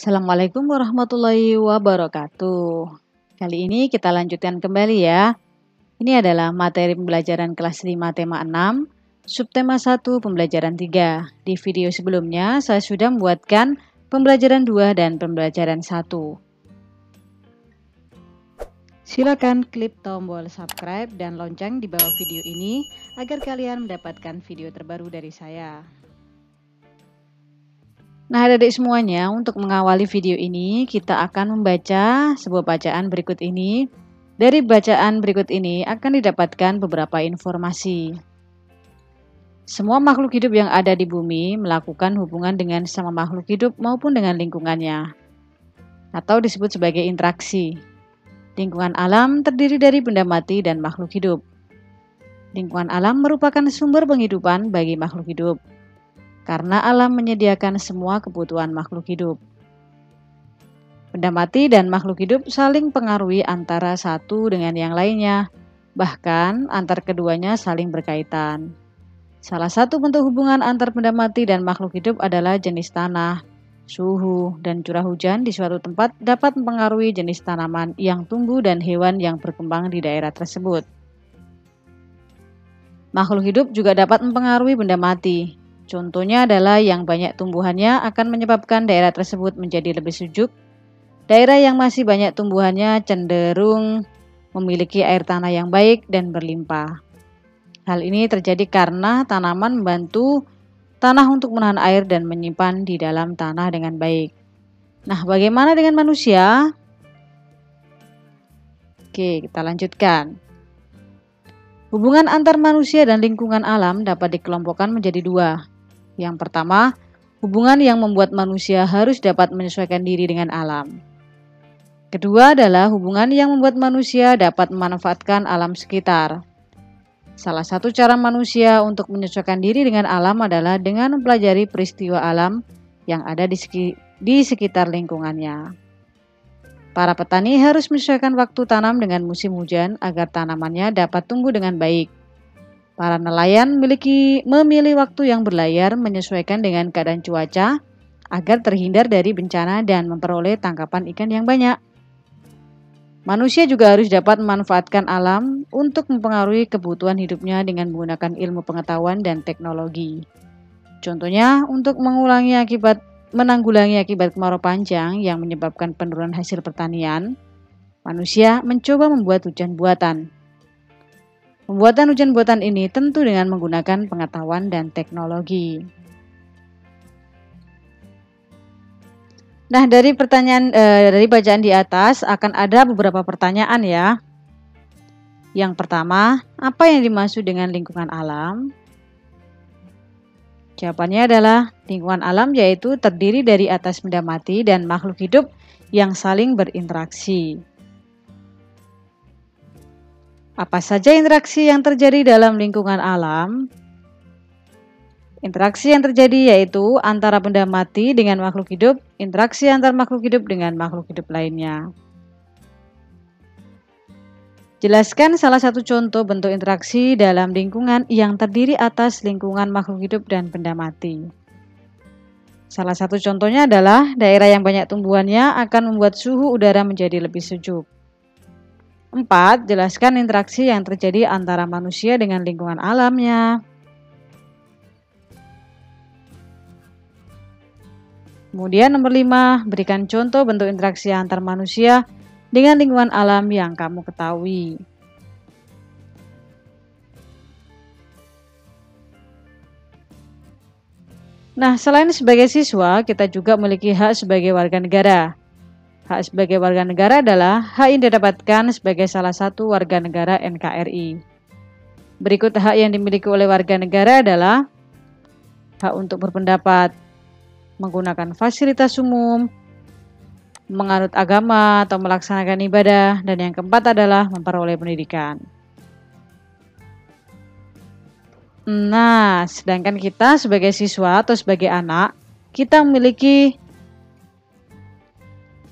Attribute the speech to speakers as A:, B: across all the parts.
A: Assalamualaikum warahmatullahi wabarakatuh. Kali ini kita lanjutkan kembali ya. Ini adalah materi pembelajaran kelas 5 tema 6, subtema 1 pembelajaran 3. Di video sebelumnya saya sudah membuatkan pembelajaran 2 dan pembelajaran 1. Silakan klik tombol subscribe dan lonceng di bawah video ini agar kalian mendapatkan video terbaru dari saya. Nah, adik-adik semuanya, untuk mengawali video ini, kita akan membaca sebuah bacaan berikut ini. Dari bacaan berikut ini akan didapatkan beberapa informasi. Semua makhluk hidup yang ada di bumi melakukan hubungan dengan sesama makhluk hidup maupun dengan lingkungannya, atau disebut sebagai interaksi. Lingkungan alam terdiri dari benda mati dan makhluk hidup. Lingkungan alam merupakan sumber penghidupan bagi makhluk hidup, karena alam menyediakan semua kebutuhan makhluk hidup. Benda mati dan makhluk hidup saling pengaruhi antara satu dengan yang lainnya, bahkan antar keduanya saling berkaitan. Salah satu bentuk hubungan antar benda mati dan makhluk hidup adalah jenis tanah, suhu, dan curah hujan di suatu tempat dapat mempengaruhi jenis tanaman yang tumbuh dan hewan yang berkembang di daerah tersebut. Makhluk hidup juga dapat mempengaruhi benda mati. Contohnya adalah yang banyak tumbuhannya akan menyebabkan daerah tersebut menjadi lebih sejuk. Daerah yang masih banyak tumbuhannya cenderung memiliki air tanah yang baik dan berlimpah. Hal ini terjadi karena tanaman membantu tanah untuk menahan air dan menyimpan di dalam tanah dengan baik. Nah, bagaimana dengan manusia? Oke, kita lanjutkan. Hubungan antar manusia dan lingkungan alam dapat dikelompokkan menjadi dua. Yang pertama, hubungan yang membuat manusia harus dapat menyesuaikan diri dengan alam. Kedua adalah hubungan yang membuat manusia dapat memanfaatkan alam sekitar. Salah satu cara manusia untuk menyesuaikan diri dengan alam adalah dengan mempelajari peristiwa alam yang ada di sekitar lingkungannya. Para petani harus menyesuaikan waktu tanam dengan musim hujan agar tanamannya dapat tumbuh dengan baik. Para nelayan memilih waktu yang berlayar menyesuaikan dengan keadaan cuaca agar terhindar dari bencana dan memperoleh tangkapan ikan yang banyak. Manusia juga harus dapat memanfaatkan alam untuk mempengaruhi kebutuhan hidupnya dengan menggunakan ilmu pengetahuan dan teknologi. Contohnya, untuk menanggulangi akibat kemarau panjang yang menyebabkan penurunan hasil pertanian, manusia mencoba membuat hujan buatan. Pembuatan hujan buatan ini tentu dengan menggunakan pengetahuan dan teknologi. Nah, dari bacaan di atas akan ada beberapa pertanyaan ya. Yang pertama, apa yang dimaksud dengan lingkungan alam? Jawabannya adalah lingkungan alam yaitu terdiri dari atas benda mati dan makhluk hidup yang saling berinteraksi. Apa saja interaksi yang terjadi dalam lingkungan alam? Interaksi yang terjadi yaitu antara benda mati dengan makhluk hidup, interaksi antar makhluk hidup dengan makhluk hidup lainnya. Jelaskan salah satu contoh bentuk interaksi dalam lingkungan yang terdiri atas lingkungan makhluk hidup dan benda mati. Salah satu contohnya adalah daerah yang banyak tumbuhannya akan membuat suhu udara menjadi lebih sejuk. 4. Jelaskan interaksi yang terjadi antara manusia dengan lingkungan alamnya. Kemudian nomor 5, berikan contoh bentuk interaksi antar manusia dengan lingkungan alam yang kamu ketahui. Nah, selain sebagai siswa, kita juga memiliki hak sebagai warga negara. Hak sebagai warga negara adalah hak yang didapatkan sebagai salah satu warga negara NKRI. Berikut hak yang dimiliki oleh warga negara adalah hak untuk berpendapat, menggunakan fasilitas umum, menganut agama atau melaksanakan ibadah, dan yang keempat adalah memperoleh pendidikan. Nah, sedangkan kita sebagai siswa atau sebagai anak, kita memiliki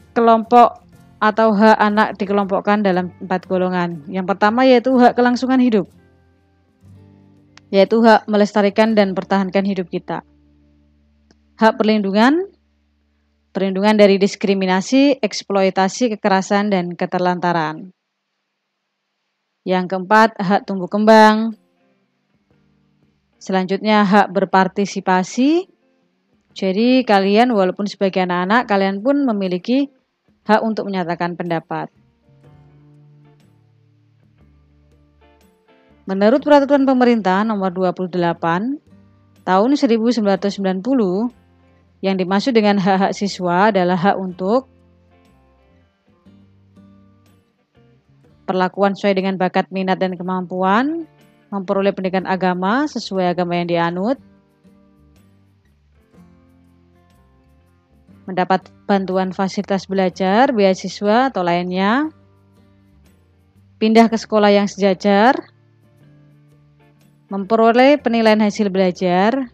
A: kelompok atau hak anak dikelompokkan dalam 4 golongan. Yang pertama yaitu hak kelangsungan hidup, yaitu hak melestarikan dan pertahankan hidup kita. Hak perlindungan perlindungan dari diskriminasi, eksploitasi, kekerasan, dan keterlantaran. Yang keempat, hak tumbuh kembang. Selanjutnya, hak berpartisipasi. Jadi kalian walaupun sebagai anak-anak, kalian pun memiliki hak untuk menyatakan pendapat. Menurut Peraturan Pemerintah Nomor 28 Tahun 1990, yang dimaksud dengan hak-hak siswa adalah hak untuk perlakuan sesuai dengan bakat, minat, dan kemampuan, memperoleh pendidikan agama sesuai agama yang dianut, mendapat bantuan fasilitas belajar, beasiswa atau lainnya, pindah ke sekolah yang sejajar, memperoleh penilaian hasil belajar,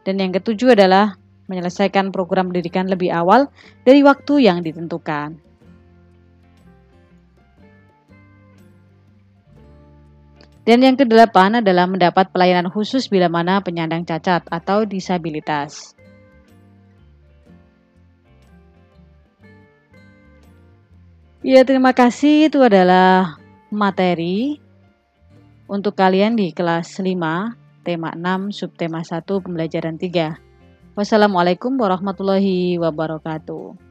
A: dan yang ketujuh adalah menyelesaikan program pendidikan lebih awal dari waktu yang ditentukan. Dan yang kedelapan adalah mendapat pelayanan khusus bila mana penyandang cacat atau disabilitas. Ya, terima kasih. Itu adalah materi untuk kalian di kelas 5, tema 6, subtema 1, pembelajaran 3. Wassalamualaikum warahmatullahi wabarakatuh.